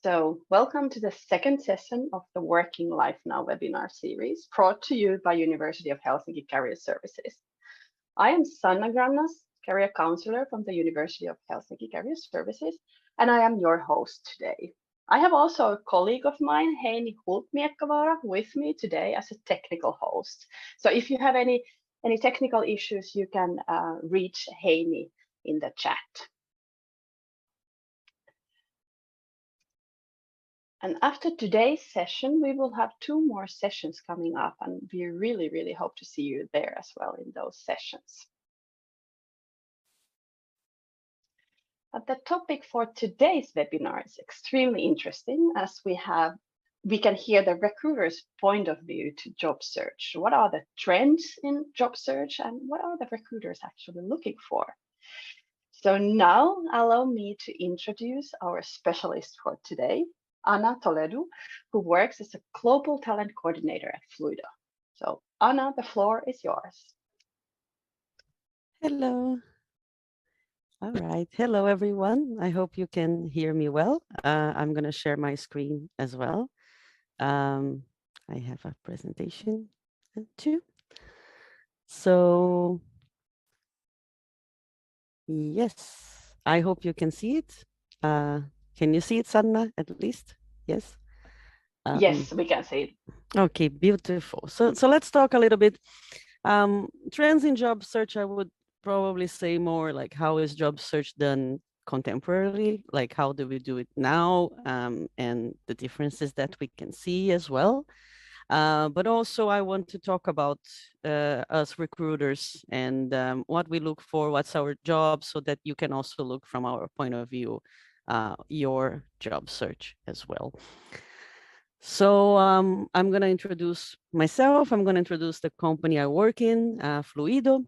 So, welcome to the second session of the Working Life Now webinar series brought to you by University of Helsinki Career Services. I am Sanna Grannas, career counselor from the University of Helsinki Career Services, and I am your host today. I have also a colleague of mine, Heini Hultmiekkavaara, with me today as a technical host. So if you have any technical issues, you can reach Heini in the chat. And after today's session, we will have two more sessions coming up, and we really hope to see you there as well in those sessions. But the topic for today's webinar is extremely interesting as we can hear the recruiter's point of view to job search. What are the trends in job search and what are the recruiters actually looking for? So now allow me to introduce our specialist for today, Ana Toledo, who works as a global talent coordinator at Fluido. So Ana, the floor is yours. Hello. All right. Hello, everyone. I hope you can hear me well. I'm going to share my screen as well. I have a presentation too. So, yes, I hope you can see it. Can you see it, Sanna, at least? Yes. Yes, we can see it. Okay, beautiful. So let's talk a little bit. Trends in job search, I would probably say more like how is job search done contemporarily, like how do we do it now, and the differences that we can see as well. But also I want to talk about us recruiters and what we look for, what's our job, so that you can also look from our point of view, your job search as well. So I'm going to introduce myself. I'm going to introduce the company I work in, Fluido.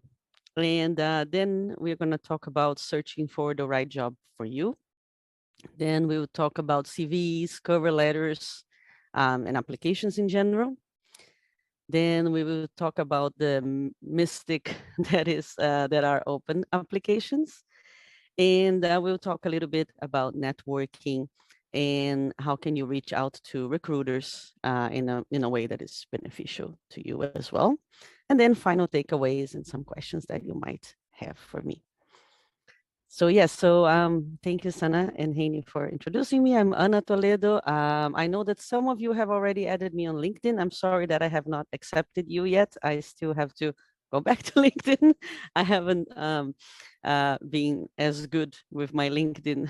And then we're going to talk about searching for the right job for you. Then we will talk about CVs, cover letters, and applications in general. Then we will talk about the mystic that are open applications. And we'll talk a little bit about networking and how can you reach out to recruiters in a way that is beneficial to you as well. And then final takeaways and some questions that you might have for me. So yes, thank you, Sana and Heini, for introducing me. I'm Ana Toledo. I know that some of you have already added me on LinkedIn. I'm sorry that I have not accepted you yet. I still have to go back to LinkedIn. I haven't been as good with my LinkedIn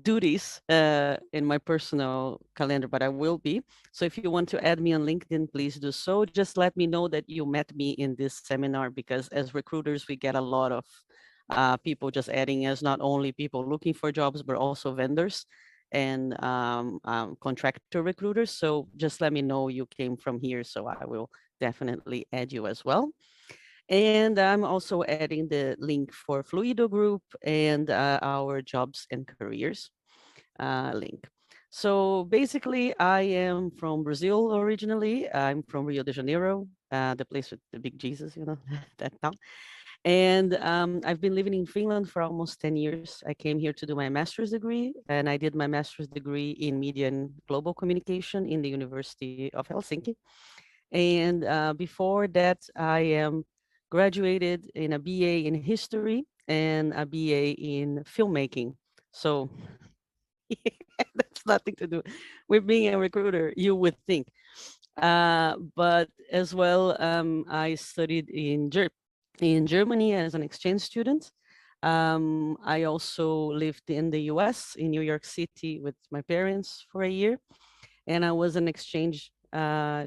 duties in my personal calendar, but I will be. So if you want to add me on LinkedIn, please do so. Just let me know that you met me in this seminar, because as recruiters, we get a lot of people just adding us, not only people looking for jobs, but also vendors and contractor recruiters. So just let me know you came from here, so I will definitely add you as well. And I'm also adding the link for Fluido Group and our jobs and careers link. So basically, I am from Brazil originally. I'm from Rio de Janeiro, the place with the big Jesus, that town. And I've been living in Finland for almost 10 years. I came here to do my master's degree, and I did my master's degree in media and global communication in the University of Helsinki. And before that, I am graduated in a BA in history and a BA in filmmaking. So that's nothing to do with being a recruiter, you would think. But as well, I studied in Germany as an exchange student. I also lived in the US, in New York City, with my parents for a year. And I was an exchange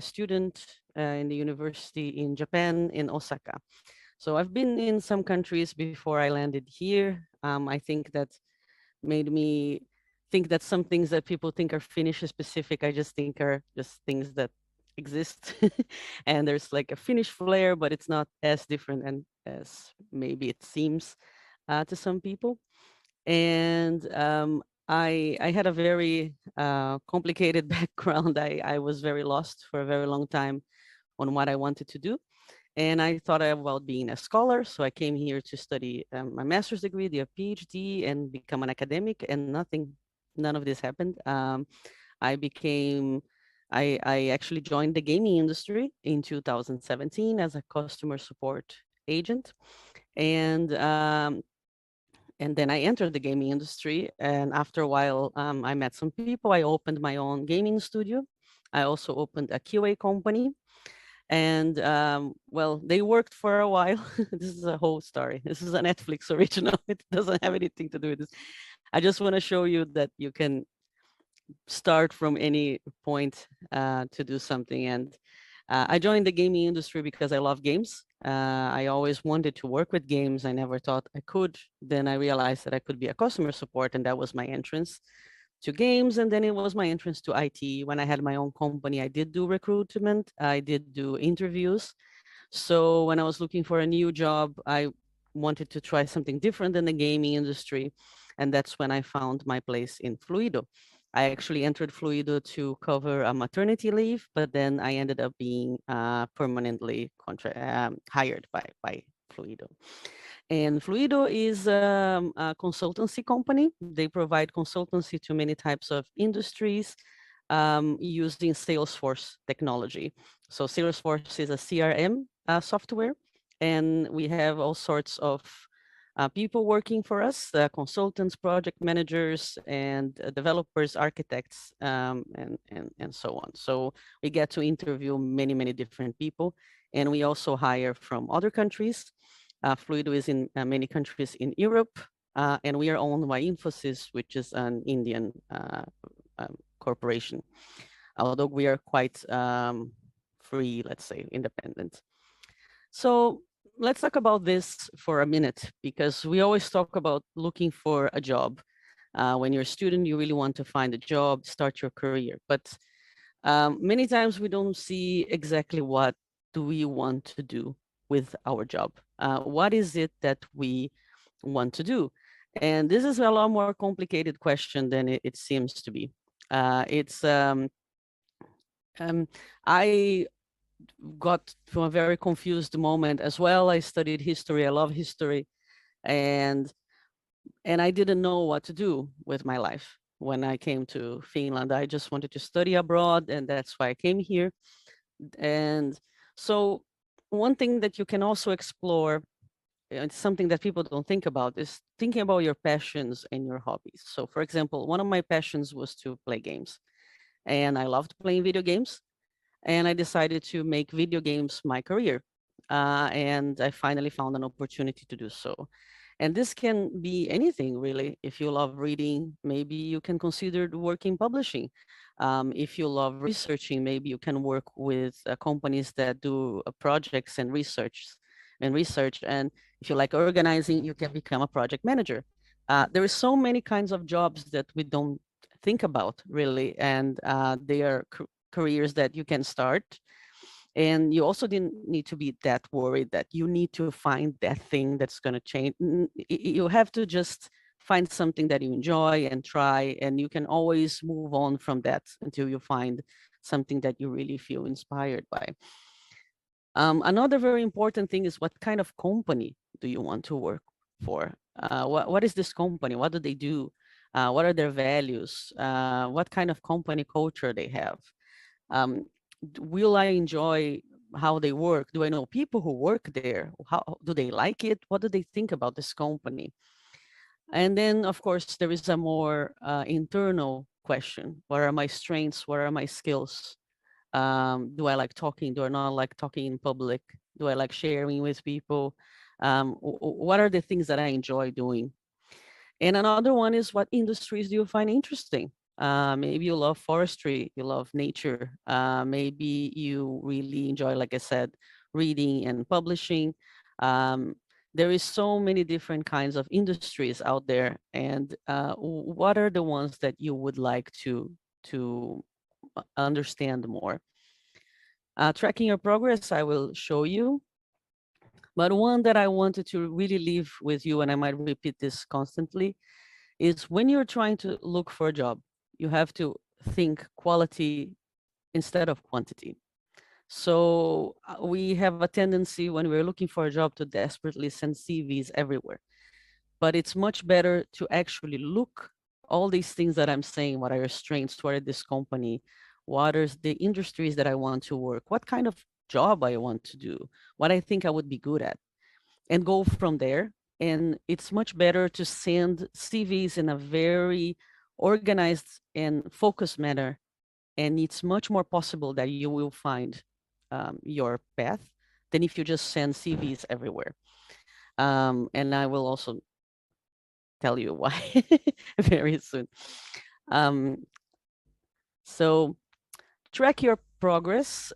student in the university in Japan, in Osaka. So I've been in some countries before I landed here. I think that made me think that some things that people think are Finnish specific, I just think are just things that exist. And there's like a Finnish flair, but it's not as different and as maybe it seems to some people. And I had a very complicated background. I was very lost for a very long time on what I wanted to do. And I thought about being a scholar. So I came here to study my master's degree, the PhD, and become an academic, and nothing None of this happened. I became, I actually joined the gaming industry in 2017 as a customer support agent. And and then I entered the gaming industry. And after a while, I met some people. I opened my own gaming studio. I also opened a QA company. And well, they worked for a while. This is a whole story. This is a Netflix original. It doesn't have anything to do with this. I just want to show you that you can start from any point to do something. And I joined the gaming industry because I love games. I always wanted to work with games. I never thought I could. Then I realized that I could be a customer support, and that was my entrance to games. And then it was my entrance to IT. When I had my own company, I did do recruitment, I did do interviews. So when I was looking for a new job, I wanted to try something different than the gaming industry. And that's when I found my place in Fluido. I actually entered Fluido to cover a maternity leave, but then I ended up being permanently hired by Fluido. And Fluido is a consultancy company. They provide consultancy to many types of industries using Salesforce technology. So Salesforce is a CRM software, and we have all sorts of people working for us, consultants, project managers, and developers, architects, and so on. So we get to interview many, many different people, and we also hire from other countries. Fluido is in many countries in Europe, and we are owned by Infosys, which is an Indian corporation, although we are quite free, let's say, independent. So let's talk about this for a minute, because we always talk about looking for a job. When you're a student, you really want to find a job, start your career. But many times we don't see exactly what do we want to do with our job. What is it that we want to do? And this is a lot more complicated question than it seems to be. It's I got to a very confused moment as well. I studied history. I love history, and I didn't know what to do with my life when I came to Finland. I just wanted to study abroad, and that's why I came here. And so, one thing that you can also explore, it's something that people don't think about, is thinking about your passions and your hobbies. So, for example, one of my passions was to play games, and I loved playing video games, and I decided to make video games my career. And I finally found an opportunity to do so. And this can be anything, really. If you love reading, maybe you can consider working publishing. If you love researching, maybe you can work with companies that do projects and research. And if you like organizing, you can become a project manager. There are so many kinds of jobs that we don't think about, really, and they are careers that you can start. And you also didn't need to be that worried that you need to find that thing that's going to change. You have to just find something that you enjoy and try, and you can always move on from that until you find something that you really feel inspired by. Another very important thing is, what kind of company do you want to work for? What is this company? What do they do? What are their values? What kind of company culture they have? Um, will I enjoy how they work? Do I know people who work there? How do they like it? What do they think about this company? And then, of course, there is a more internal question. What are my strengths? What are my skills? Do I like talking? Do I not like talking in public? Do I like sharing with people? What are the things that I enjoy doing? And another one is, what industries do you find interesting? Maybe you love forestry, you love nature. Maybe you really enjoy, like I said, reading and publishing. Um, there is so many different kinds of industries out there, and what are the ones that you would like to understand more? Tracking your progress, I will show you. But one that I wanted to really leave with you, and I might repeat this constantly, is when you're trying to look for a job, you have to think quality instead of quantity. So we have a tendency when we're looking for a job to desperately send CVs everywhere. But it's much better to actually look all these things that I'm saying, what are your strengths, what are this company, what are the industries that I want to work, what kind of job I want to do, what I think I would be good at, and go from there. And it's much better to send CVs in a very organized and focused manner. And it's much more possible that you will find your path than if you just send CVs everywhere. And I will also tell you why very soon. Um, so track your progress.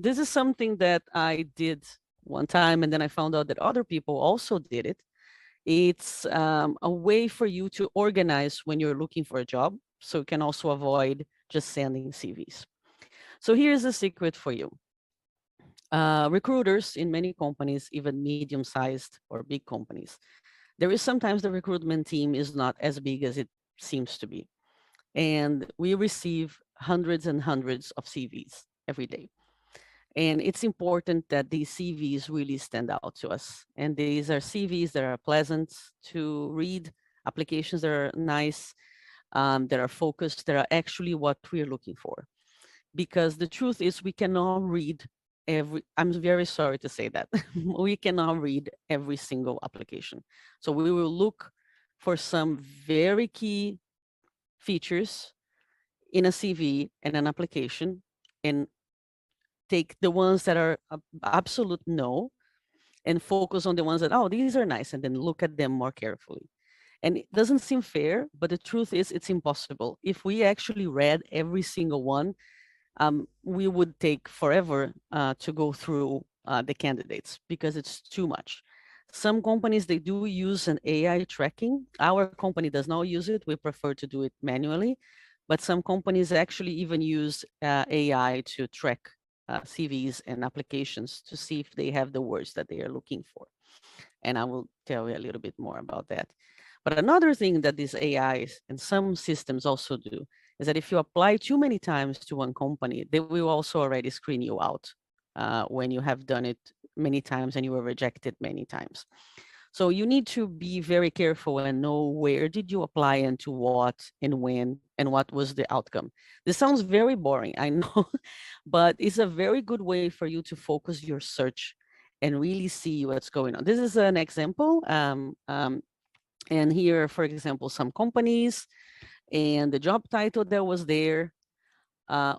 This is something that I did one time, and then I found out that other people also did it. It's a way for you to organize when you're looking for a job, so you can also avoid just sending CVs. So here's a secret for you. Recruiters in many companies, even medium-sized or big companies, there is sometimes the recruitment team is not as big as it seems to be. And we receive hundreds and hundreds of CVs every day. And it's important that these CVs really stand out to us. And these are CVs that are pleasant to read, applications that are nice, that are focused, that are actually what we're looking for. Because the truth is, we cannot read I'm very sorry to say that, we cannot read every single application. So we will look for some very key features in a CV and an application and take the ones that are absolute no and focus on the ones that, oh, these are nice, and then look at them more carefully. And it doesn't seem fair, but the truth is it's impossible. If we actually read every single one, we would take forever to go through the candidates because it's too much. Some companies, they do use an AI tracking. Our company does not use it. We prefer to do it manually. But some companies actually even use AI to track CVs and applications to see if they have the words that they are looking for. And I will tell you a little bit more about that. But another thing that these AIs and some systems also do is that if you apply too many times to one company, they will also already screen you out when you have done it many times and you were rejected many times. So you need to be very careful and know where did you apply and to what and when and what was the outcome. This sounds very boring, I know, but it's a very good way for you to focus your search and really see what's going on. This is an example. And here, for example, some companies and the job title that was there.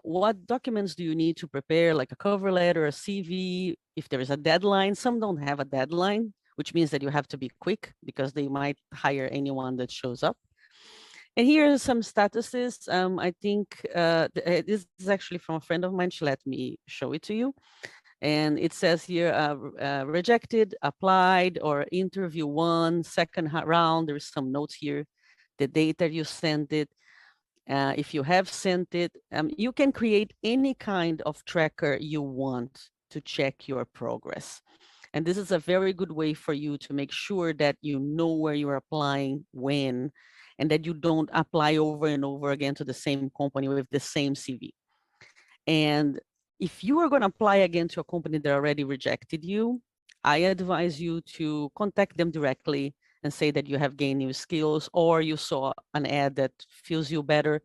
What documents do you need to prepare, like a cover letter, a CV, if there is a deadline? Some don't have a deadline, which means that you have to be quick because they might hire anyone that shows up. And here are some statuses. I think this is actually from a friend of mine. She let me show it to you. And it says here, rejected, applied, or interview one, second round. There's some notes here, the date that you sent it. If you have sent it, you can create any kind of tracker you want to check your progress. And this is a very good way for you to make sure that you know where you're applying, when, and that you don't apply over and over again to the same company with the same CV. And if you are going to apply again to a company that already rejected you, I advise you to contact them directly and say that you have gained new skills or you saw an ad that feels you better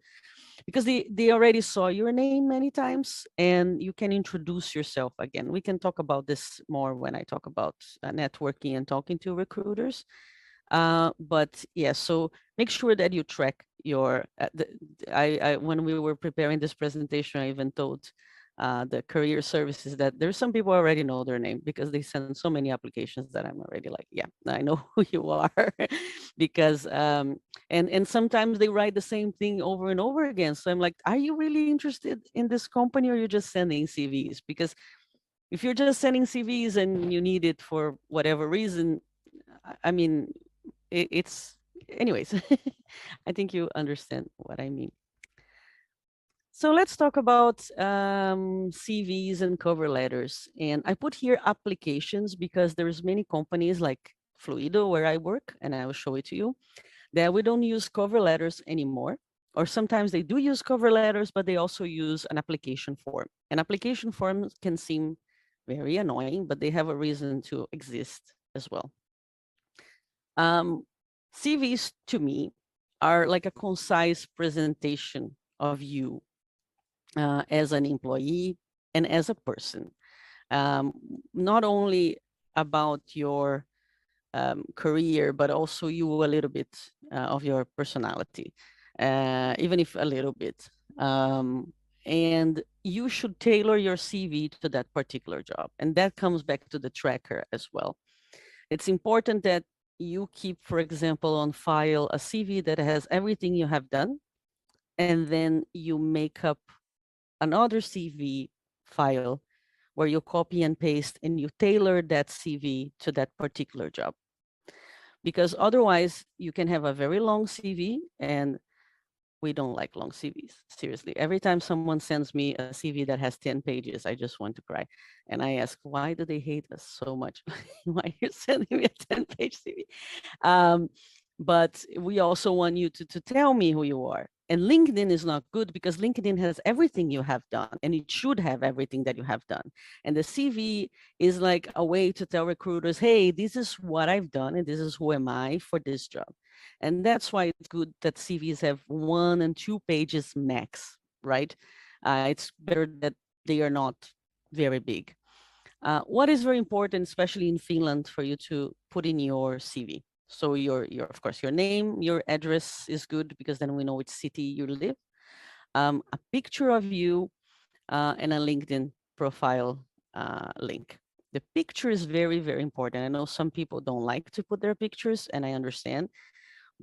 because they already saw your name many times and you can introduce yourself again. We can talk about this more when I talk about networking and talking to recruiters. But yeah, so make sure that you track your, when we were preparing this presentation, I even told the career services that there's some people already know their name because they send so many applications that I'm already like, yeah, I know who you are. Because, and sometimes they write the same thing over and over again. So I'm like, are you really interested in this company or are you just sending CVs? Because if you're just sending CVs and you need it for whatever reason, I mean, it's anyways. I think you understand what I mean. So let's talk about CVs and cover letters. And I put here applications because there's many companies like Fluido where I work, and I will show it to you, that we don't use cover letters anymore. Or sometimes they do use cover letters, but they also use an application form. And application forms can seem very annoying, but they have a reason to exist as well. CVs to me are like a concise presentation of you as an employee and as a person. Um, Not only about your career, but also you a little bit of your personality, even if a little bit. Um, and you should tailor your CV to that particular job. And that comes back to the tracker as well. It's important that you keep, for example, on file a CV that has everything you have done, and then you make up another CV file where you copy and paste and you tailor that CV to that particular job. Because otherwise, you can have a very long CV, and we don't like long CVs. Seriously, every time someone sends me a CV that has 10 pages, I just want to cry. And I ask, why do they hate us so much? Why are you sending me a 10-page CV? Um, but we also want you to tell me who you are. And LinkedIn is not good because LinkedIn has everything you have done, and it should have everything that you have done. And the CV is like a way to tell recruiters, hey, this is what I've done, and this is who am I for this job. And that's why it's good that CVs have 1 and 2 pages max, right? It's better that they are not very big. What is very important, especially in Finland, for you to put in your CV? So your of course your name, your address is good because then we know which city you live. A picture of you and a LinkedIn profile link. The picture is very, very important. I know some people don't like to put their pictures, and I understand.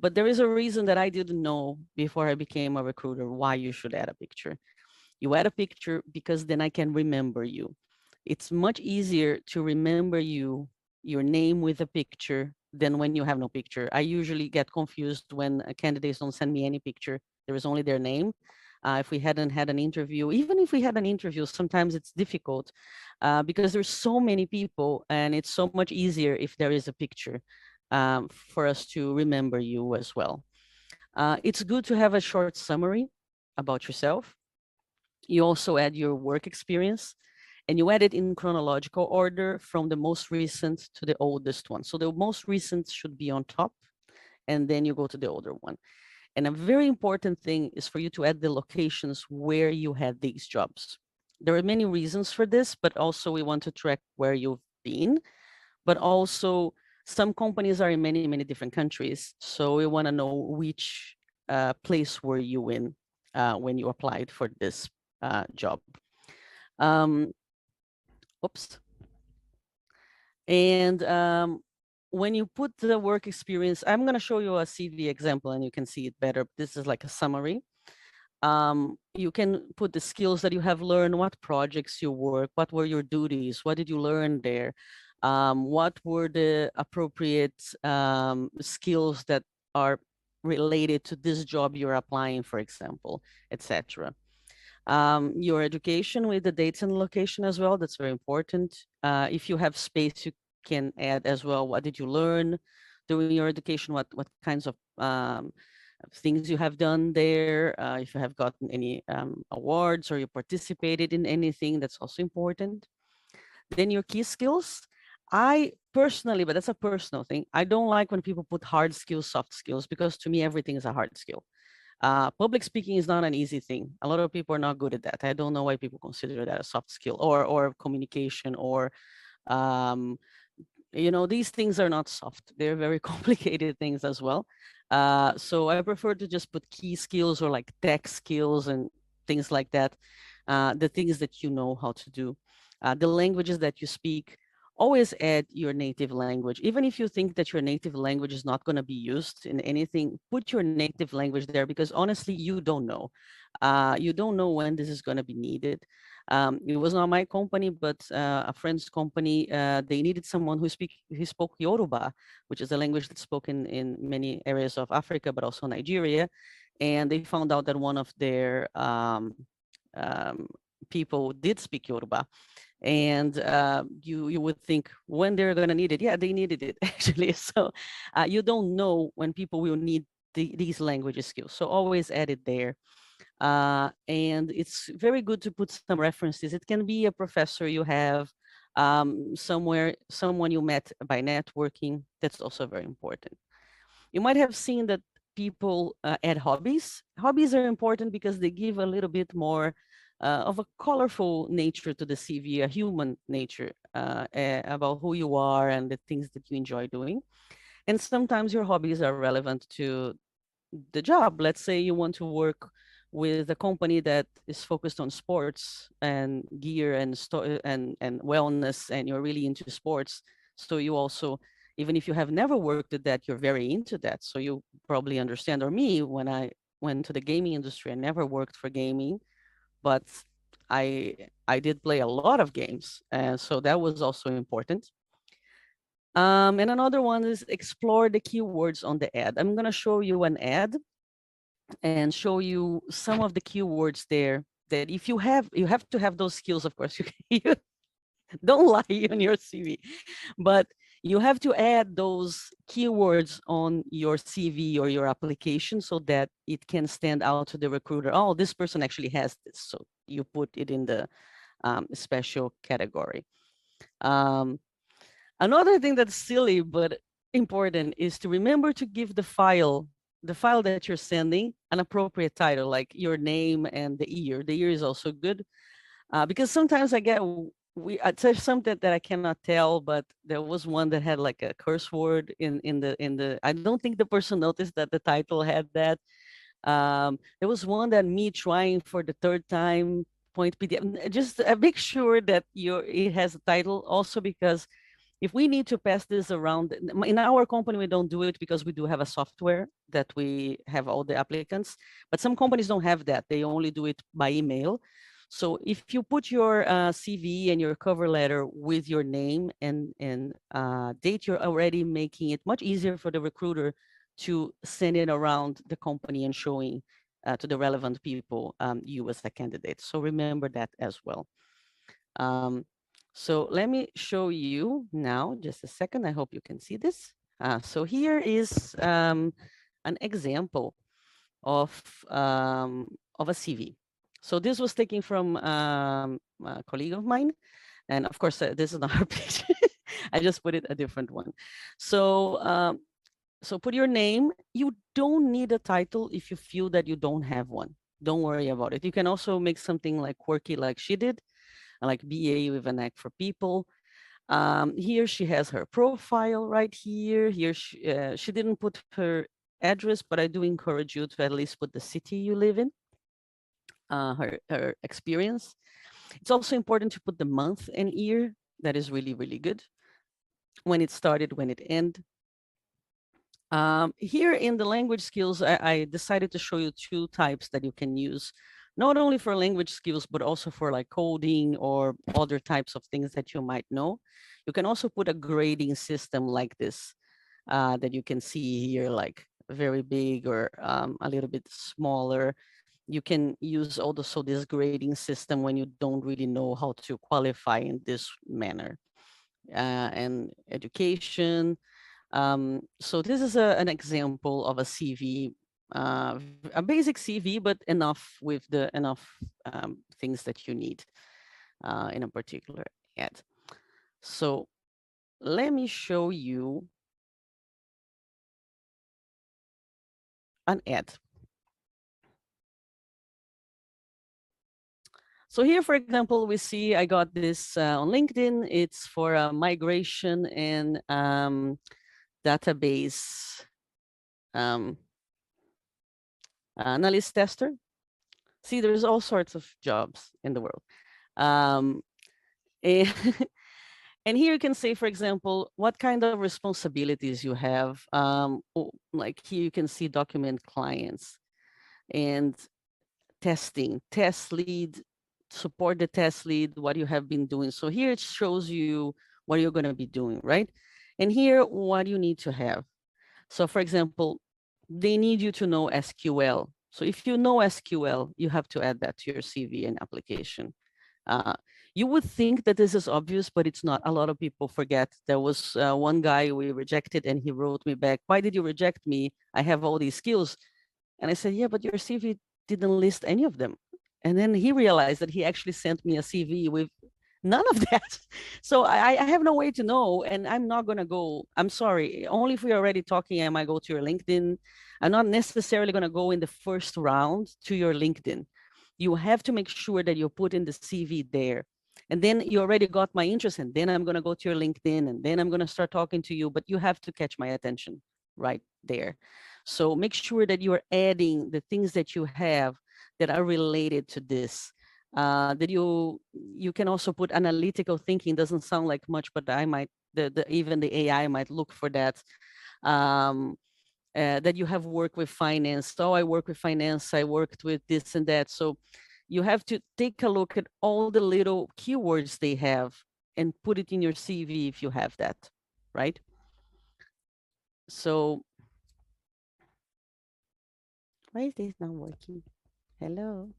But there is a reason that I didn't know before I became a recruiter why you should add a picture. You add a picture because then I can remember you. It's much easier to remember you, your name with a picture than when you have no picture. I usually get confused when candidates don't send me any picture. There is only their name. If we hadn't had an interview, even if we had an interview, sometimes it's difficult because there's so many people, and it's so much easier if there is a picture for us to remember you as well. It's good to have a short summary about yourself. You also add your work experience, and you add it in chronological order from the most recent to the oldest one. So the most recent should be on top, and then you go to the older one. And a very important thing is for you to add the locations where you had these jobs. There are many reasons for this, but also we want to track where you've been, but also some companies are in many, many different countries. So we want to know which place were you in when you applied for this job. Um, oops. And when you put the work experience, I'm going to show you a CV example and you can see it better. This is like a summary. You can put the skills that you have learned, what projects you work, what were your duties, what did you learn there, what were the appropriate skills that are related to this job you're applying, for example, etc. Your education with the dates and location as well, that's very important. If you have space, you can add as well, what did you learn during your education, what kinds of things you have done there, if you have gotten any awards or you participated in anything, that's also important. Then your key skills. I personally, but that's a personal thing, I don't like when people put hard skills, soft skills, because to me, everything is a hard skill. Public speaking is not an easy thing. A lot of people are not good at that. I don't know why people consider that a soft skill, or communication, or um, these things are not soft. They're very complicated things as well. So I prefer to just put key skills or like tech skills and things like that. The things that you know how to do. The languages that you speak, always add your native language. Even if you think that your native language is not going to be used in anything, put your native language there because honestly, you don't know. You don't know when this is going to be needed. It was not my company, but a friend's company. They needed someone who spoke Yoruba, which is a language that's spoken in many areas of Africa, but also Nigeria. And they found out that one of their um, people did speak Yoruba. And you would think when they're going to need it, yeah, they needed it actually. So you don't know when people will need these language skills. So always add it there. And it's very good to put some references. It can be a professor you have, someone you met by networking. That's also very important. You might have seen that people add hobbies. Hobbies are important because they give a little bit more of a colorful nature to the CV, a human nature about who you are and the things that you enjoy doing. And sometimes your hobbies are relevant to the job. Let's say you want to work with a company that is focused on sports and gear and and wellness, and you're really into sports. So you also, even if you have never worked at that, you're very into that. So you probably understand. Or me, when I went to the gaming industry, I never worked for gaming, but I I did play a lot of games, and so that was also important. And another one is explore the keywords on the ad. I'm going to show you an ad and show you some of the keywords there that if you have to have those skills, of course. You don't lie on your CV, but you have to add those keywords on your CV or your application so that it can stand out to the recruiter. Oh, this person actually has this. So you put it in the special category. Um, Another thing that's silly but important is to remember to give the file that you're sending, an appropriate title, like your name and the year. The year is also good because sometimes I get there's something that I cannot tell, but there was one that had like a curse word in the. I don't think the person noticed that the title had that. There was one that me trying for the third time point PDF. Just make sure that it has a title also because if we need to pass this around in our company, we don't do it because we do have a software that we have all the applicants, but some companies don't have that. They only do it by email. So if you put your CV and your cover letter with your name and date, you're already making it much easier for the recruiter to send it around the company and showing to the relevant people you as a candidate. So remember that as well. Um, so let me show you now, just a second. I hope you can see this. So here is an example of, of a CV. So this was taken from a colleague of mine. And of course, this is not her picture. I just put it a different one. So, so put your name. You don't need a title if you feel that you don't have one. Don't worry about it. You can also make something like quirky like she did, like BA with an act for people. Here she has her profile right here. Here she didn't put her address, but I do encourage you to at least put the city you live in, her experience. It's also important to put the month and year. That is really, really good. When it started, when it ended. Here in the language skills, I decided to show you two types that you can use, not only for language skills, but also for like coding or other types of things that you might know. You can also put a grading system like this that you can see here, like very big or a little bit smaller. You can use also this grading system when you don't really know how to qualify in this manner. And education, so this is an example of a CV, a basic CV, but enough with the enough things that you need in a particular ad. So let me show you an ad. So here, for example, we see I got this on LinkedIn. It's for a migration and database um, analyst tester. See, there's all sorts of jobs in the world. Um, and, and here you can say, for example, what kind of responsibilities you have. Like here you can see document clients and testing, test lead, support the test lead, what you have been doing. So here it shows you what you're going to be doing, right? And here, what you need to have. So for example, they need you to know SQL. So if you know SQL, you have to add that to your CV and application. Uh, you would think that this is obvious, but it's not. A lot of people forget. There was one guy we rejected and he wrote me back, "Why did you reject me? I have all these skills." And I said, "Yeah, but your CV didn't list any of them." And then he realized that he actually sent me a CV with None of that. So I have no way to know, and I'm not gonna go. I'm sorry. Only if we're already talking, I might go to your LinkedIn. I'm not necessarily gonna go in the first round to your LinkedIn. You have to make sure that you put in the CV there, and then you already got my interest, and then I'm gonna go to your LinkedIn, and then I'm gonna start talking to you. But you have to catch my attention right there. So make sure that you are adding the things that you have that are related to this, that you can also put analytical thinking. Doesn't sound like much, but I might even the AI might look for that. Um, that you have worked with finance. Oh, I work with finance. I worked with this and that. So you have to take a look at all the little keywords they have and put it in your CV if you have that, right? So why is this not working? Hello.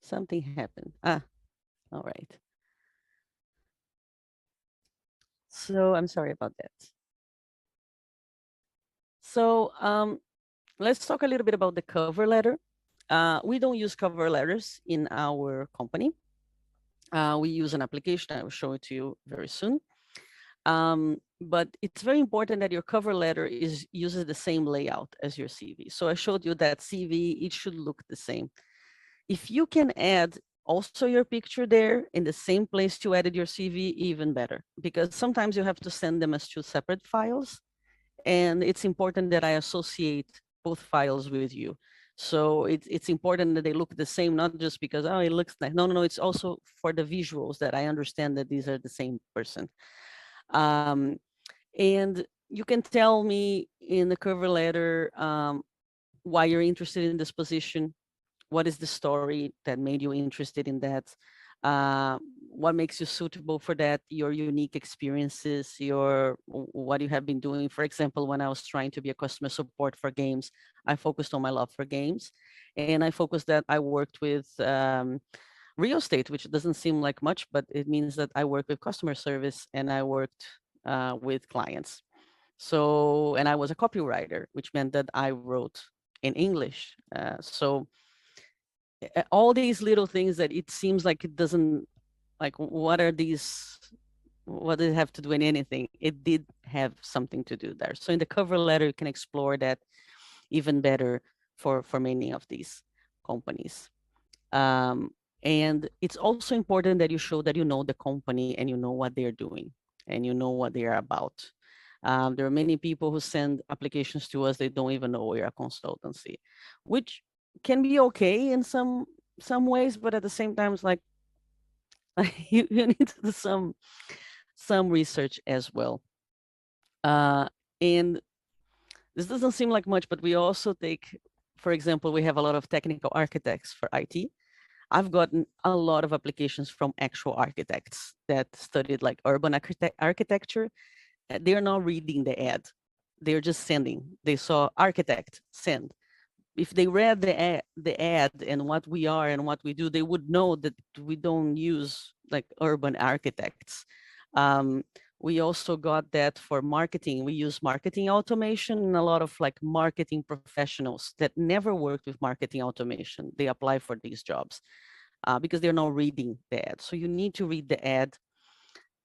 Something happened. Ah, all right. So I'm sorry about that. So let's talk a little bit about the cover letter. We don't use cover letters in our company. We use an application. I will show it to you very soon. But it's very important that your cover letter uses the same layout as your CV. So I showed you that CV, it should look the same. If you can add also your picture there in the same place you added your CV, even better, because sometimes you have to send them as two separate files. And it's important that I associate both files with you. So it's important that they look the same, not just because, oh, it looks like, no, it's also for the visuals that I understand that these are the same person. Um, and you can tell me in the cover letter why you're interested in this position. What is the story that made you interested in that? Uh, what makes you suitable for that? Your unique experiences, your what you have been doing. For example, when I was trying to be a customer support for games, I focused on my love for games, and I focused that I worked with real estate, which doesn't seem like much, but it means that I work with customer service and I worked with clients. So, and I was a copywriter, which meant that I wrote in English. So all these little things that it seems like it doesn't, like, what are these, what does it have to do in anything? It did have something to do there. So in the cover letter, you can explore that even better for many of these companies. Um, and it's also important that you show that you know the company and you know what they're doing and you know what they are about. There are many people who send applications to us, they don't even know we're a consultancy, which can be okay in some ways, but at the same time, it's like you need to do some research as well. And this doesn't seem like much, but we also take, for example, we have a lot of technical architects for IT. I've gotten a lot of applications from actual architects that studied like urban architecture. They're not reading the ad. They're just sending. They saw architect, send. If they read the ad and what we are and what we do, they would know that we don't use like urban architects. Um, we also got that for marketing. We use marketing automation, and a lot of like marketing professionals that never worked with marketing automation, they apply for these jobs because they're not reading the ad. So you need to read the ad.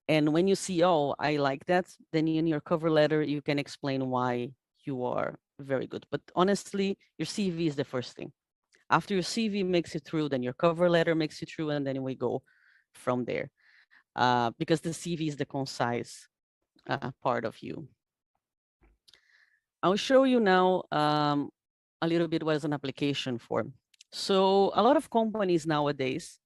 And when you see, oh, I like that, then in your cover letter, you can explain why you are very good. But honestly, your CV is the first thing. After your CV makes it through, then your cover letter makes it through, and then we go from there. Because the CV is the concise part of you. I'll show you now a little bit what is an application form. So a lot of companies nowadays,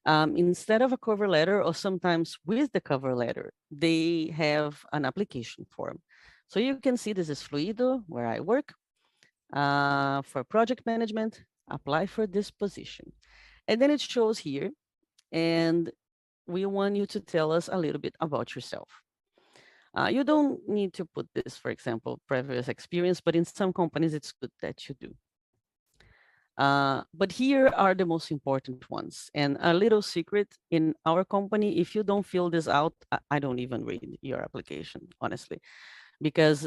instead of a cover letter, or sometimes with the cover letter, they have an application form. So you can see this is Fluido, where I work, for project management, apply for this position. And then it shows here, and we want you to tell us a little bit about yourself. You don't need to put this, for example, previous experience, but in some companies, it's good that you do. But here are the most important ones. And a little secret in our company, if you don't fill this out, I don't even read your application, honestly. because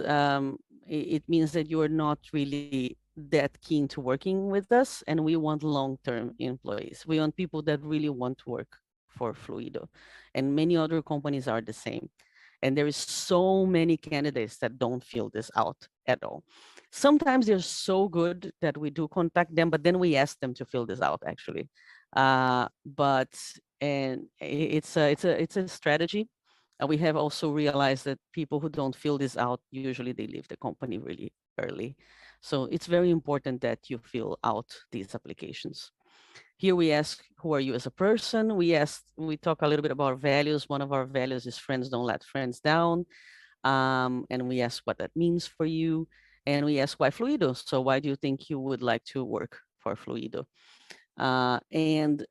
it means that you're not really that keen to working with us, and we want long-term employees. We want people that really want to work for Fluido, and many other companies are the same. And there is so many candidates that don't fill this out at all. Sometimes they're so good that we do contact them, but then we ask them to fill this out actually. But and it's a strategy. We have also realized that people who don't fill this out, usually they leave the company really early. So it's very important that you fill out these applications. Here we ask, who are you as a person? We talk a little bit about values. One of our values is friends don't let friends down. And we ask what that means for you. And we ask why Fluido? So why do you think you would like to work for Fluido? And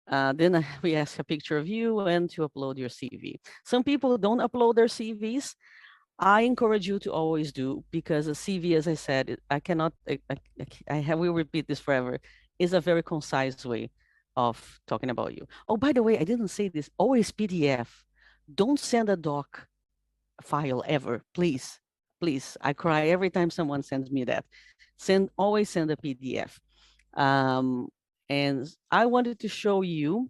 then we ask a picture of you and to upload your CV. Some people don't upload their CVs. I encourage you to always do, because a CV, as I said, I cannot, I will repeat this forever, is a very concise way of talking about you. Oh, by the way, I didn't say this. Always PDF. Don't send a doc file ever, please. Please. I cry every time someone sends me that. Always send a PDF. Um, and I wanted to show you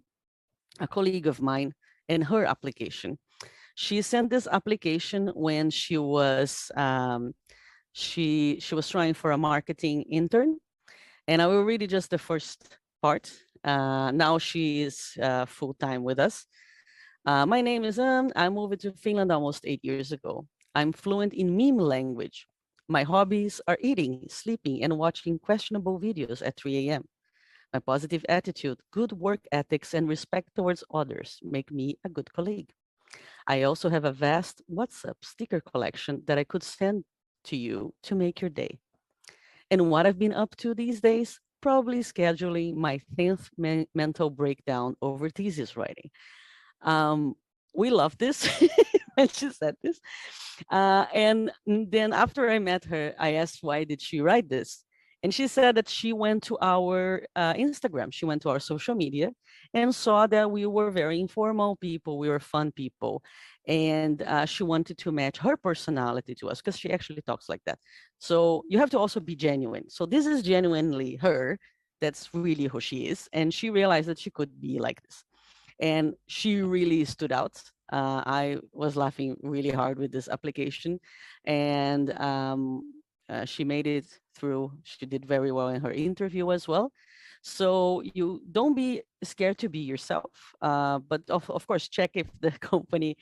a colleague of mine and her application. She sent this application when she was trying for a marketing intern, and I will read it just the first part. Now she is full time with us. My name is I moved to Finland almost 8 years ago. I'm fluent in meme language. My hobbies are eating, sleeping, and watching questionable videos at 3 a.m. My positive attitude, good work ethics, and respect towards others make me a good colleague. I also have a vast WhatsApp sticker collection that I could send to you to make your day. And what I've been up to these days? Probably scheduling my 10th mental breakdown over thesis writing. Um, we love this when she said this. And then after I met her, I asked why did she write this? And she said that she went to our Instagram, she went to our social media and saw that we were very informal people, we were fun people. And she wanted to match her personality to us because she actually talks like that. So you have to also be genuine. So this is genuinely her. That's really who she is. And she realized that she could be like this, and she really stood out. I was laughing really hard with this application, and she made it through. She did very well in her interview as well. So you don't be scared to be yourself, but of course check if the company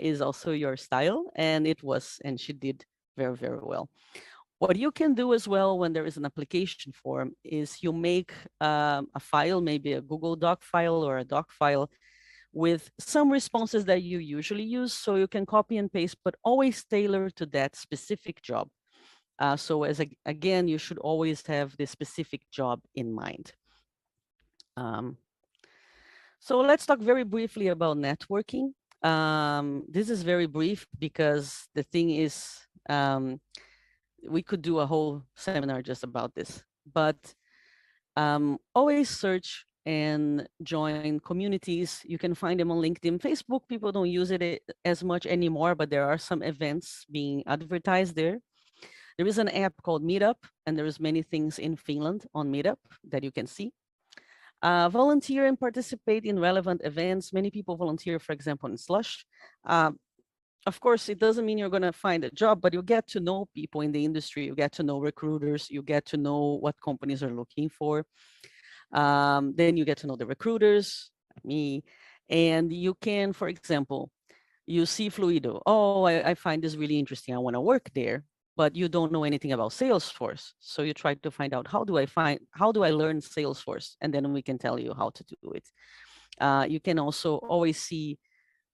is also your style, and it was, and she did very, very well. What you can do as well when there is an application form is you make a file, maybe a Google Doc file or a doc file with some responses that you usually use. So you can copy and paste, but always tailor to that specific job. So again, you should always have the specific job in mind. Um, so let's talk very briefly about networking. This is very brief because the thing is, we could do a whole seminar just about this, but always search and join communities. You can find them on LinkedIn. Facebook, people don't use it as much anymore, but there are some events being advertised there. There is an app called Meetup, and there's many things in Finland on Meetup that you can see. Volunteer and participate in relevant events. Many people volunteer, for example, in Slush. Uh, of course, it doesn't mean you're going to find a job, but you get to know people in the industry. You get to know recruiters. You get to know what companies are looking for. Then you get to know the recruiters, like me, and you can, for example, you see Fluido. Oh, I find this really interesting. I want to work there, but you don't know anything about Salesforce. So you try to find out how do I learn Salesforce? And then we can tell you how to do it. You can also always see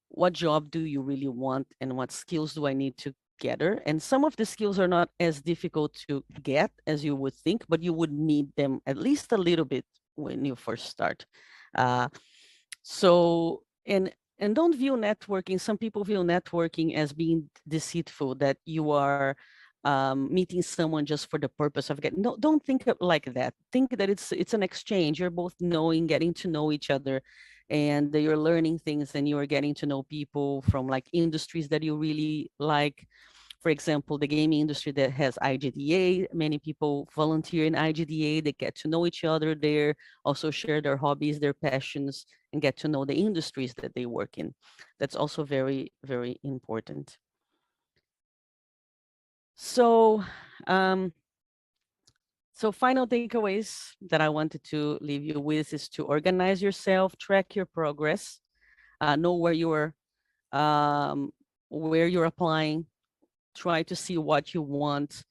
what job do you really want and what skills do I need to gather. And some of the skills are not as difficult to get as you would think, but you would need them at least a little bit when you first start. Uh, so, and don't view networking. Some people view networking as being deceitful, that you are meeting someone just for the purpose of getting. No, don't think of like that. Think that it's an exchange. You're both knowing, getting to know each other, and that you're learning things, and you are getting to know people from like industries that you really like, For example, the gaming industry that has IGDA, many people volunteer in IGDA, they get to know each other there, also share their hobbies, their passions, and get to know the industries that they work in. That's also very, very important. So, um, so final takeaways that I wanted to leave you with is to organize yourself, track your progress, know um, where you're applying, try to see what you want,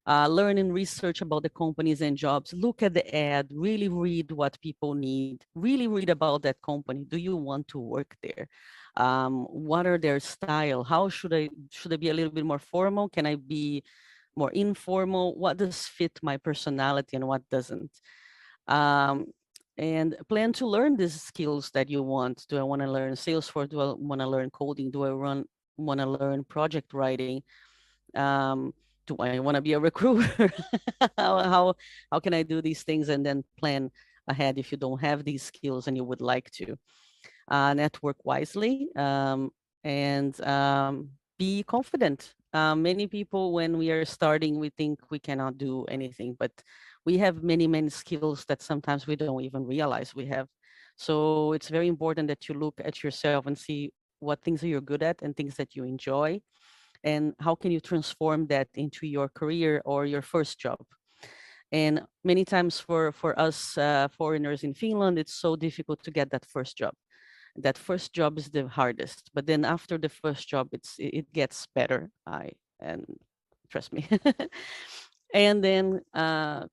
learn and research about the companies and jobs, look at the ad, really read what people need, really read about that company. Do you want to work there? What are their style? How should I be a little bit more formal? Can I be more informal? What does fit my personality and what doesn't? Um, and plan to learn these skills that you want. Do I want to learn Salesforce? Do I want to learn coding? Do I want to learn project writing? um, do I want to be a recruiter? How can I do these things and then plan ahead if you don't have these skills and you would like to network wisely, and be confident. Many people, when we are starting, we think we cannot do anything, but we have many skills that sometimes we don't even realize we have. So it's very important that you look at yourself and see what things you're good at and things that you enjoy, and how can you transform that into your career or your first job. And many times for us foreigners in Finland, it's so difficult to get that first job. That first job is the hardest, but then after the first job, it gets better. And trust me. And then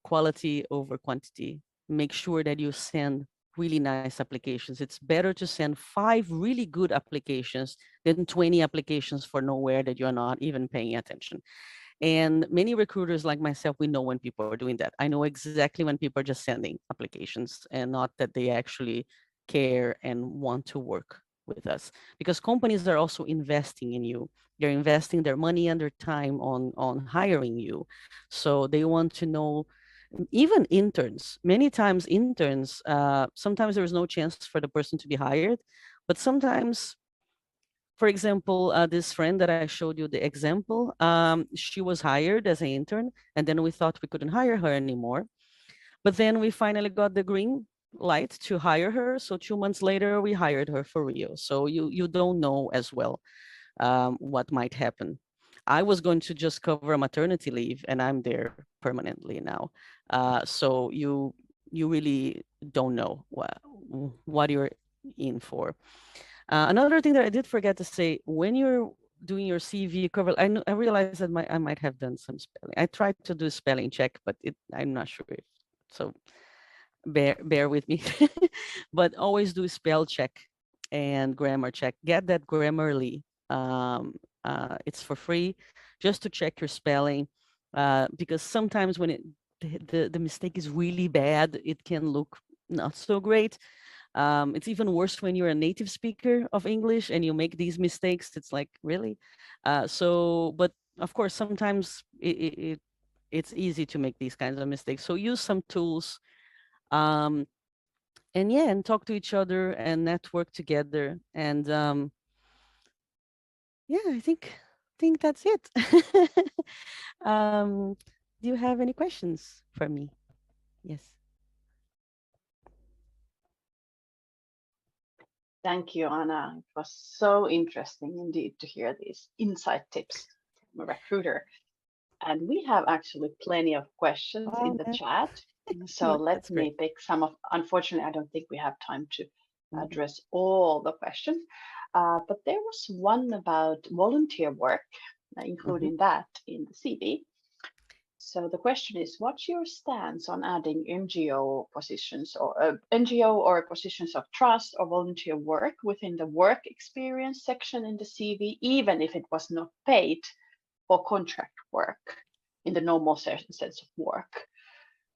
quality over quantity. Make sure that you send really nice applications. It's better to send 5 really good applications than 20 applications for nowhere that you're not even paying attention. And many recruiters like myself, we know when people are doing that. I know exactly when people are just sending applications and not that they actually care and want to work with us. Because companies are also investing in you. They're investing their money and their time on hiring you. So they want to know, even interns, many times interns, sometimes there is no chance for the person to be hired, but sometimes, for example, this friend that I showed you the example, she was hired as an intern, and then we thought we couldn't hire her anymore. But then we finally got the green light to hire her. So 2 months later, we hired her for real. So you don't know as well what might happen. I was going to just cover a maternity leave, and I'm there permanently now. So you really don't know what you're in for. Another thing that I did forget to say, when you're doing your CV cover, I realized that I might have done some spelling. I tried to do spelling check, but I'm not sure if so. Bear with me, but always do spell check and grammar check. Get that Grammarly. It's for free, just to check your spelling, because sometimes when the mistake is really bad, it can look not so great. It's even worse when you're a native speaker of English and you make these mistakes. It's like, really? But of course, sometimes it's easy to make these kinds of mistakes. So use some tools, um, and yeah, and talk to each other and network together. And yeah, I think that's it. um, do you have any questions for me? Yes. Thank you, Anna. It was so interesting indeed to hear these insight tips from a recruiter. And we have actually plenty of questions in Oh, the chat. So let that's great. me pick some of, unfortunately, I don't think we have time to Mhm. address all the questions. But there was one about volunteer work, Mhm. including that in the CV. So the question is, what's your stance on adding NGO positions or NGO or positions of trust or volunteer work within the work experience section in the CV, even if it was not paid or contract work in the normal sense of work?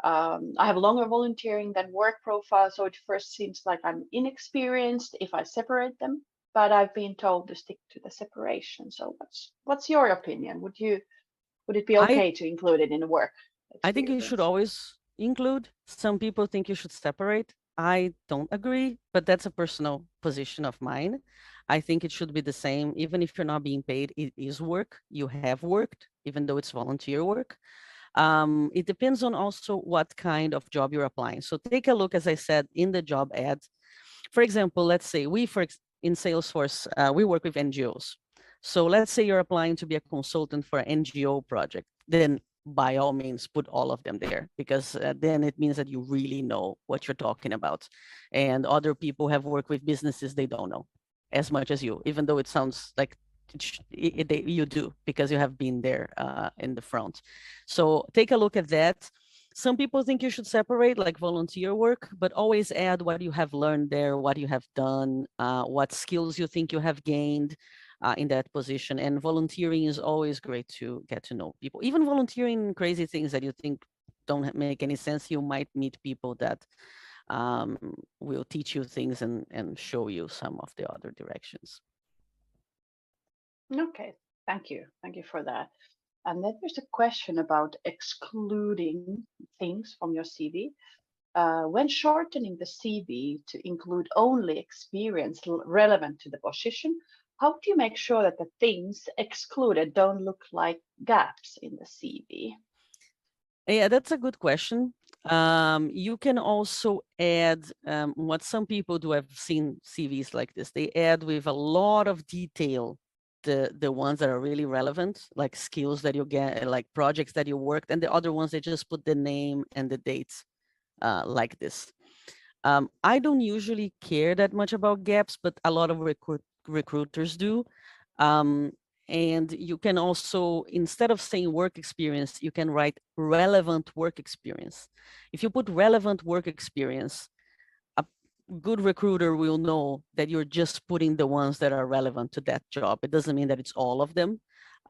I have longer volunteering than work profile, so it first seems like I'm inexperienced if I separate them, but I've been told to stick to the separation. So what's your opinion? Would it be I okay to include it in the work I think you should experience? always include. Some people think you should separate. I don't agree, but that's a personal position of mine. I think it should be the same. Even if you're not being paid, it is work. You have worked, even though it's volunteer work. It depends on also what kind of job you're applying. So take a look, as I said, in the job ad. For example, let's say in Salesforce, we work with NGOs. So let's say you're applying to be a consultant for an NGO project. Then by all means, put all of them there, because then it means that you really know what you're talking about. And other people have worked with businesses they don't know as much as you, even though it sounds like you do, because you have been there in the front. So take a look at that. Some people think you should separate like volunteer work, but always add what you have learned there, what you have done, what skills you think you have gained in that position. And volunteering is always great to get to know people. Even volunteering crazy things that you think don't make any sense, you might meet people that um, will teach you things and show you some of the other directions. Okay, thank you. Thank you for that. And then there's a question about excluding things from your CV. When shortening the CV to include only experience relevant to the position, how do you make sure that the things excluded don't look like gaps in the CV? Yeah, that's a good question. You can also add what some people do. I've seen CVs like this. They add with a lot of detail the ones that are really relevant, like skills that you get, like projects that you worked, and the other ones they just put the name and the dates like this. I don't usually care that much about gaps, but a lot of recruiters do. Um, and you can also, instead of saying work experience, you can write relevant work experience. If you put relevant work experience, a good recruiter will know that you're just putting the ones that are relevant to that job. It doesn't mean that it's all of them.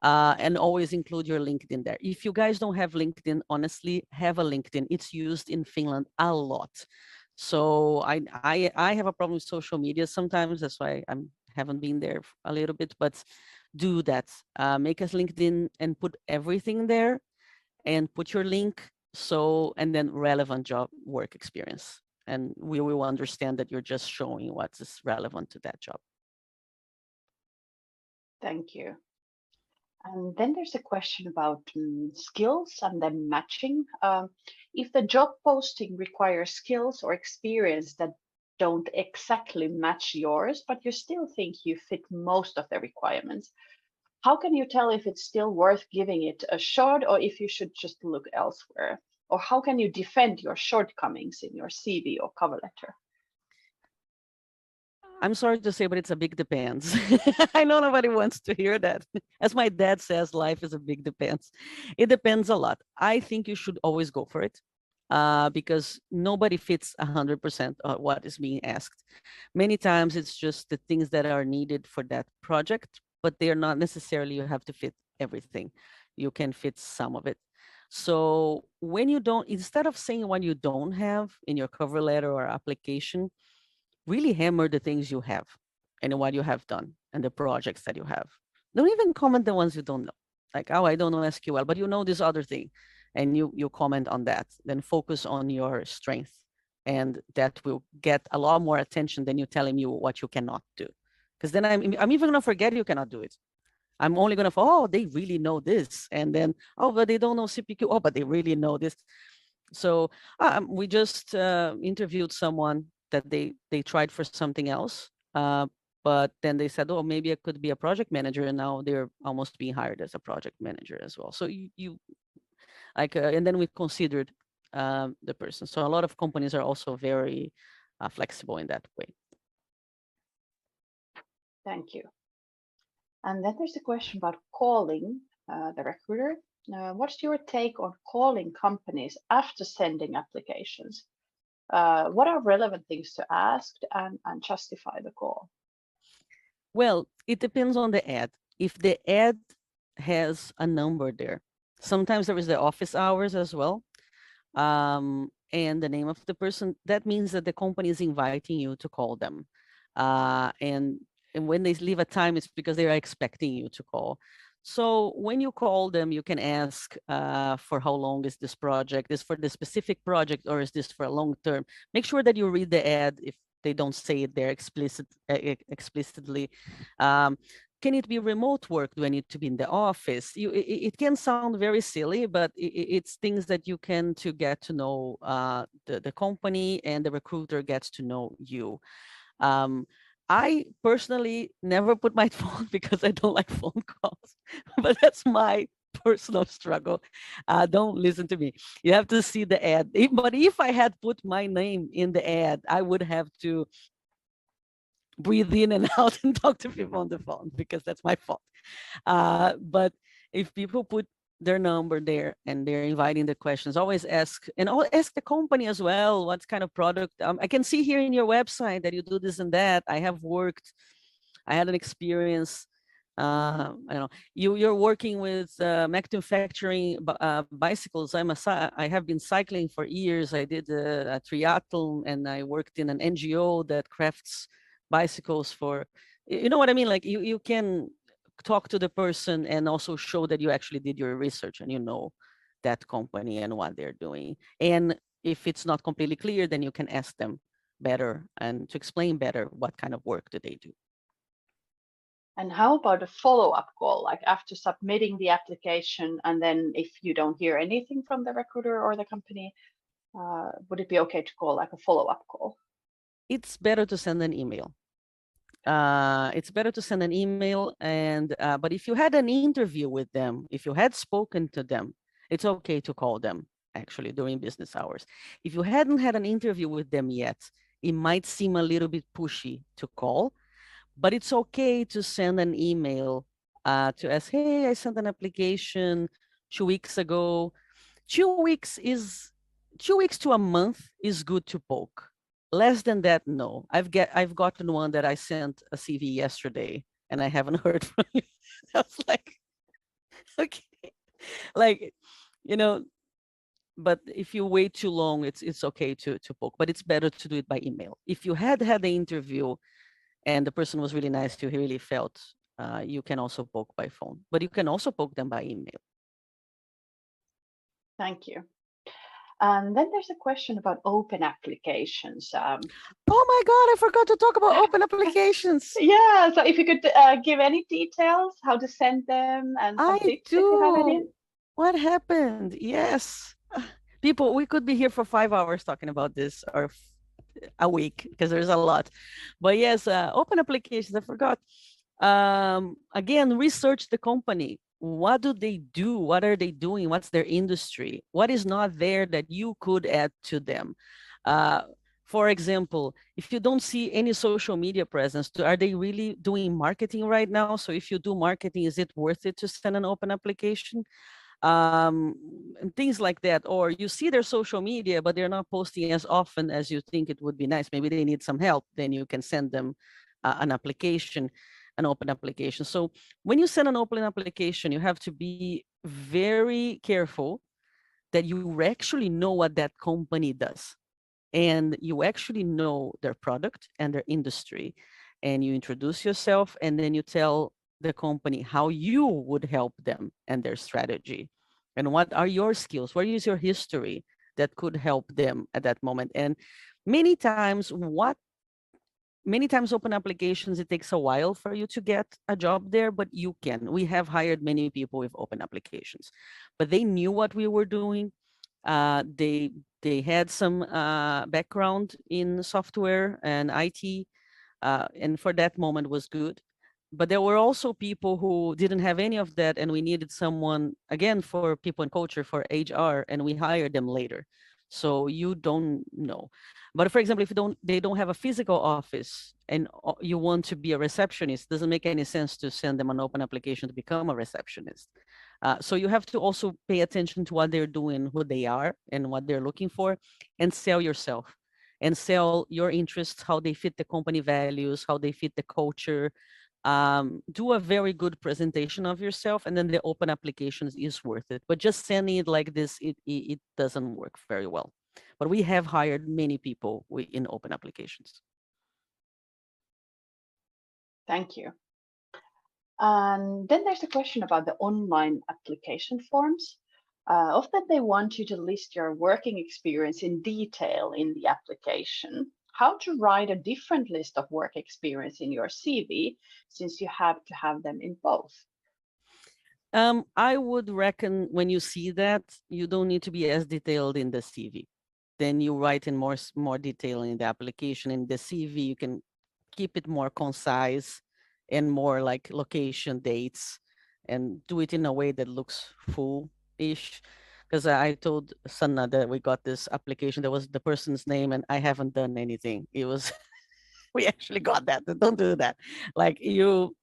And always include your LinkedIn there. If you guys don't have LinkedIn, honestly, have a LinkedIn. It's used in Finland a lot. So I have a problem with social media sometimes. That's why I haven't been there a little bit, but do that. Make a LinkedIn and put everything there and put your link. So, and then relevant job work experience. And we will understand that you're just showing what is relevant to that job. Thank you. And then there's a question about skills and then matching. If the job posting requires skills or experience that don't exactly match yours, but you still think you fit most of the requirements, how can you tell if it's still worth giving it a shot or if you should just look elsewhere? Or how can you defend your shortcomings in your CV or cover letter? I'm sorry to say, but it's a big depends. I know nobody wants to hear that. As my dad says, life is a big depends. It depends a lot. I think you should always go for it because nobody fits 100% of what is being asked. Many times it's just the things that are needed for that project, but they are not necessarily you have to fit everything. You can fit some of it. So when you don't, instead of saying what you don't have in your cover letter or application, really hammer the things you have and what you have done and the projects that you have. Don't even comment the ones you don't know. Like, oh, I don't know SQL, but you know this other thing. And you comment on that. Then focus on your strength. And that will get a lot more attention than you telling me what you cannot do. Because then I'm even gonna forget you cannot do it. I'm only gonna, oh, they really know this. And then, oh, but they don't know CPQ. Oh, but they really know this. So we just interviewed someone that they tried for something else, but then they said, oh, maybe I could be a project manager, and now they're almost being hired as a project manager as well. So you like, and then we considered the person. So a lot of companies are also very flexible in that way. Thank you. And then there's a question about calling the recruiter. What's your take on calling companies after sending applications? What are relevant things to ask and justify the call? Well, it depends on the ad. If the ad has a number there, sometimes there is the office hours as well, and the name of the person, that means that the company is inviting you to call them. And when they leave a time, it's because they are expecting you to call. So when you call them, you can ask for how long is this project? Is for the specific project or is this for a long term? Make sure that you read the ad if they don't say it there explicitly. Um, can it be remote work? Do I need to be in the office? It can sound very silly, but it's things that you can to get to know the company, and the recruiter gets to know you. Um, I personally never put my phone because I don't like phone calls, but that's my personal struggle. Don't listen to me. You have to see the ad. But if I had put my name in the ad, I would have to breathe in and out and talk to people on the phone because that's my fault. But if people put their number there and they're inviting the questions, always ask, and ask the company as well, what kind of product. I can see here in your website that you do this and that. I had an experience. I don't know. You're working with manufacturing bicycles. I have been cycling for years. I did a triathlon, and I worked in an NGO that crafts bicycles for. You know what I mean? Like you can talk to the person and also show that you actually did your research and you know that company and what they're doing. And if it's not completely clear, then you can ask them better and to explain better what kind of work do they do. And how about a follow-up call, like after submitting the application, and then if you don't hear anything from the recruiter or the company, would it be okay to call like a follow-up call? It's better to send an email. It's better to send an email, and but if you had an interview with them, if you had spoken to them, it's okay to call them actually during business hours. If you hadn't had an interview with them yet, it might seem a little bit pushy to call, but it's okay to send an email to ask, hey, I sent an application 2 weeks ago. 2 weeks is 2 weeks to a month is good to poke. Less than that, no. I've gotten one that I sent a CV yesterday and I haven't heard from you. I was like, okay, like, you know, but if you wait too long, it's okay to poke, but it's better to do it by email. If you had the interview and the person was really nice to you, he really felt, you can also poke by phone, but you can also poke them by email. Thank you. And then there's a question about open applications. Oh my God, I forgot to talk about open applications. Yeah, so if you could give any details, how to send them, and some I tips if you have any. do. What happened? Yes. People, we could be here for 5 hours talking about this, or a week, because there's a lot. But yes, open applications, I forgot. Again, research the company. What do they do? What are they doing? What's their industry? What is not there that you could add to them? Uh, for example, if you don't see any social media presence, are they really doing marketing right now? So if you do marketing, is it worth it to send an open application? And things like that. Or you see their social media, but they're not posting as often as you think it would be nice. Maybe they need some help. Then you can send them an application, an open application. So when you send an open application, you have to be very careful that you actually know what that company does, and you actually know their product and their industry, and you introduce yourself, and then you tell the company how you would help them and their strategy, and what are your skills, what is your history that could help them at that moment. And many times what many times open applications, it takes a while for you to get a job there, but you can. We have hired many people with open applications, but they knew what we were doing. They had some background in software and IT, and for that moment was good. But there were also people who didn't have any of that, and we needed someone again for people and culture, for HR, and we hired them later. So you don't know. But for example, if they don't have a physical office and you want to be a receptionist, doesn't make any sense to send them an open application to become a receptionist. So you have to also pay attention to what they're doing, who they are, and what they're looking for, and sell yourself and sell your interests, how they fit the company values, how they fit the culture. Do a very good presentation of yourself, and then the open applications is worth it. But just sending it like this, it doesn't work very well. But we have hired many people in open applications. Thank you. And then there's a question about the online application forms. Often they want you to list your working experience in detail in the application. How to write a different list of work experience in your CV, since you have to have them in both? I would reckon when you see that, you don't need to be as detailed in the CV. Then you write in more detail in the application. In the CV, you can keep it more concise and more like location dates and do it in a way that looks full-ish. Because I told Sanna that we got this application, that was the person's name, and I haven't done anything. It was, we actually got that. Don't do that. Like you,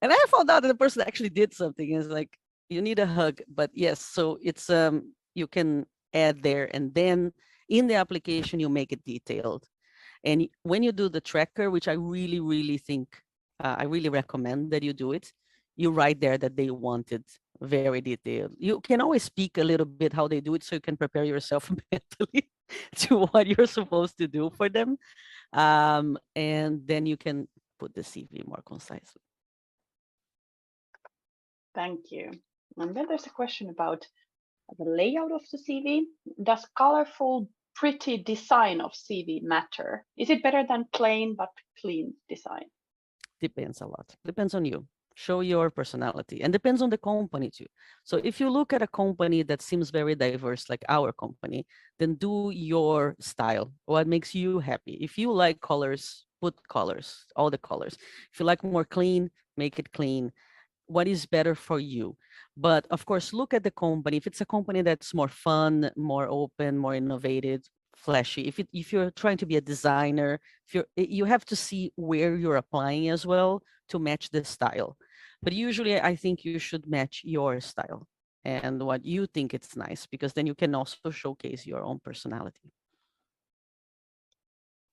and I found out that the person actually did something. It's like, you need a hug. But yes, so it's you can add there, and then in the application you make it detailed. And when you do the tracker, which I really, really think, I really recommend that you do it, you write there that they want it very detailed. You can always speak a little bit how they do it so you can prepare yourself mentally to what you're supposed to do for them. And then you can put the CV more concisely. Thank you. And then there's a question about the layout of the CV. Does colorful, pretty design of CV matter? Is it better than plain but clean design? Depends a lot. Depends on you. Show your personality, and depends on the company too. So if you look at a company that seems very diverse, like our company, then do your style. What makes you happy? If you like colors, put colors, all the colors. If you like more clean, make it clean. What is better for you? But of course, look at the company. If it's a company that's more fun, more open, more innovative, flashy, if you're trying to be a designer, if you have to see where you're applying as well to match the style. But usually I think you should match your style and what you think it's nice, because then you can also showcase your own personality.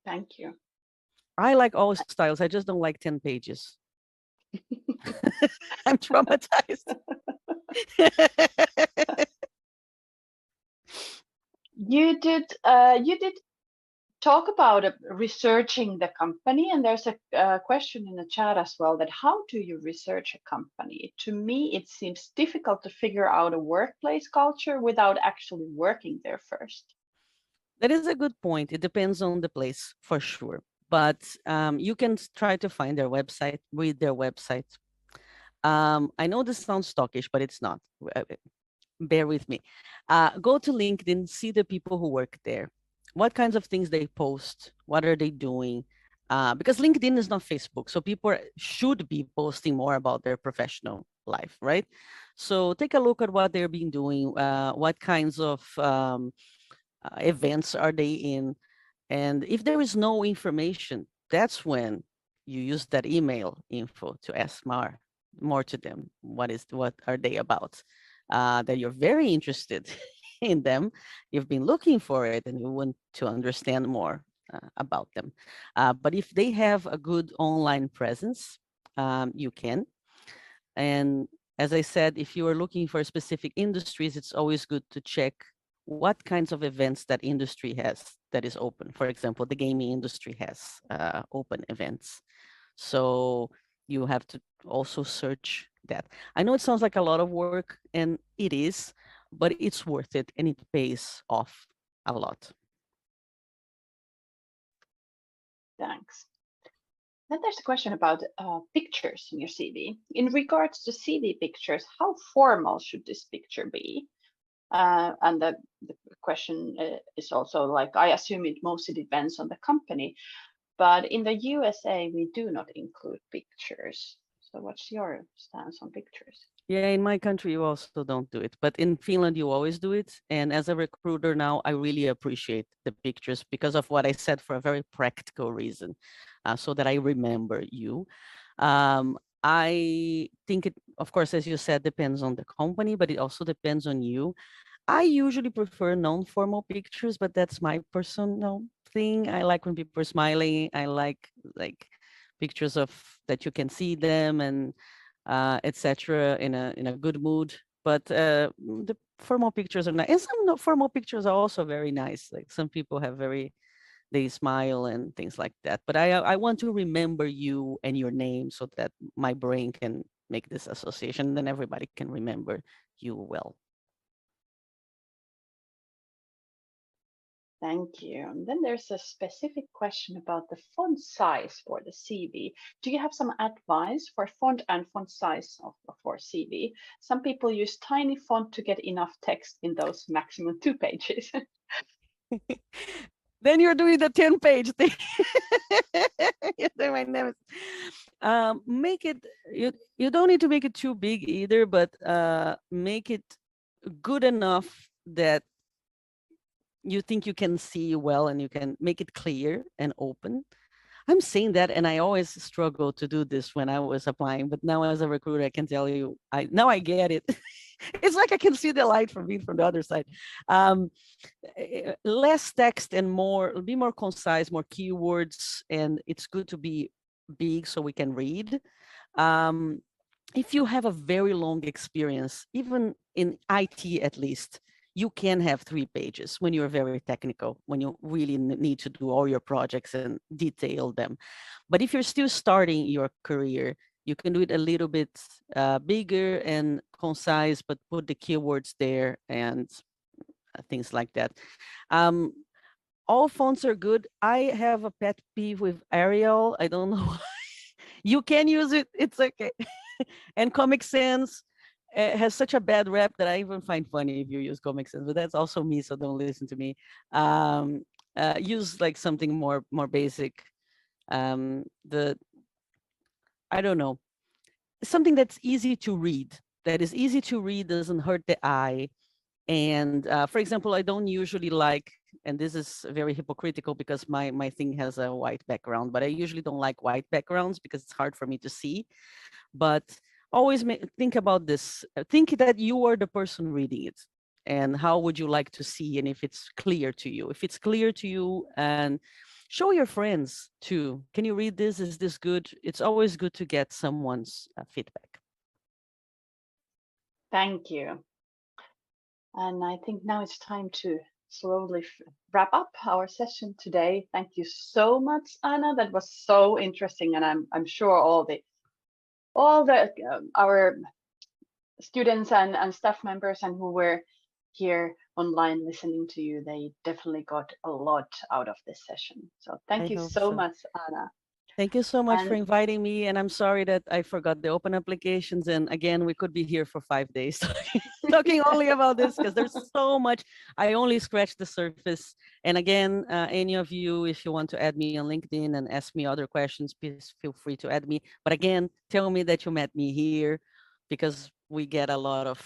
Thank you. I like all styles. I just don't like 10 pages. I'm traumatized. You did talk about researching the company, and there's a question in the chat as well, that how do you research a company? To me, it seems difficult to figure out a workplace culture without actually working there first. That is a good point. It depends on the place for sure. But you can try to find their website, read their website. I know this sounds stockish, but it's not. Bear with me. Go to LinkedIn, see the people who work there. What kinds of things they post? What are they doing? Because LinkedIn is not Facebook, so people should be posting more about their professional life, right? So take a look at what they're been doing. What kinds of events are they in? And if there is no information, that's when you use that email info to ask more to them. What are they about? That you're very interested in them. You've been looking for it and you want to understand more about them. But if they have a good online presence, you can. And as I said, if you are looking for specific industries, it's always good to check what kinds of events that industry has that is open. For example, the gaming industry has open events. So you have to also search that. I know it sounds like a lot of work, and it is, but it's worth it and it pays off a lot. Thanks. Then there's a question about pictures in your CV. In regards to CV pictures, how formal should this picture be? And the question is also like, I assume it mostly depends on the company, but in the USA, we do not include pictures. So what's your stance on pictures? Yeah, in my country, you also don't do it, but in Finland, you always do it. And as a recruiter now, I really appreciate the pictures because of what I said, for a very practical reason, so that I remember you. I think it, of course, as you said, depends on the company, but it also depends on you. I usually prefer non-formal pictures, but that's my personal thing. I like when people are smiling. I like pictures of that you can see them and etc. In a good mood. But the formal pictures are nice, and some not formal pictures are also very nice. Like some people have very they smile and things like that. But I want to remember you and your name so that my brain can make this association, then everybody can remember you well. Thank you. And then there's a specific question about the font size for the CV. Do you have some advice for font and font size for CV? Some people use tiny font to get enough text in those maximum 2 pages. Then you're doing the 10-page thing. Yes, my name is. Make it, you don't need to make it too big either, but make it good enough that you think you can see well and you can make it clear and open. I'm saying that, and I always struggle to do this when I was applying, but now as a recruiter, I can tell you, I get it. It's like I can see the light from being from the other side. Um, Less text and be more concise, more keywords, and it's good to be big so we can read. Um, if you have a very long experience, even in IT at least, you can have 3 pages when you're very technical, when you really need to do all your projects and detail them. But if you're still starting your career, you can do it a little bit bigger and concise, but put the keywords there and things like that. Um, all fonts are good. I have a pet peeve with Arial. I don't know. You can use it. It's okay. And Comic Sans has such a bad rep that I even find funny if you use Comic Sans, but that's also me, so don't listen to me. Um, Use like something more basic. The I don't know, something that's easy to read. That is easy to read, doesn't hurt the eye. And for example, I don't usually like, and this is very hypocritical because my thing has a white background, but I usually don't like white backgrounds because it's hard for me to see. But always think about this. Think that you are the person reading it. And how would you like to see? And if it's clear to you, if it's clear to you, and show your friends too. Can you read this? Is this good? It's always good to get someone's feedback. Thank you. And I think now it's time to slowly wrap up our session today. Thank you so much, Anna. That was so interesting, and I'm sure all the our students and staff members and who were here online listening to you, they definitely got a lot out of this session. So I thank you hope so so. much, Anna. Thank you so much for And inviting me. And I'm sorry that I forgot the open applications. And again, we could be here for 5 days talking only about this because there's so much. I only scratched the surface. And again, any of you, if you want to add me on LinkedIn and ask me other questions, please feel free to add me. But again, tell me that you met me here because we get a lot of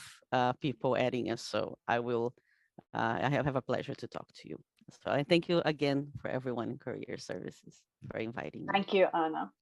people adding us. So I have a pleasure to talk to you. So I thank you again for everyone in Career Services for inviting me. thank you, Anna.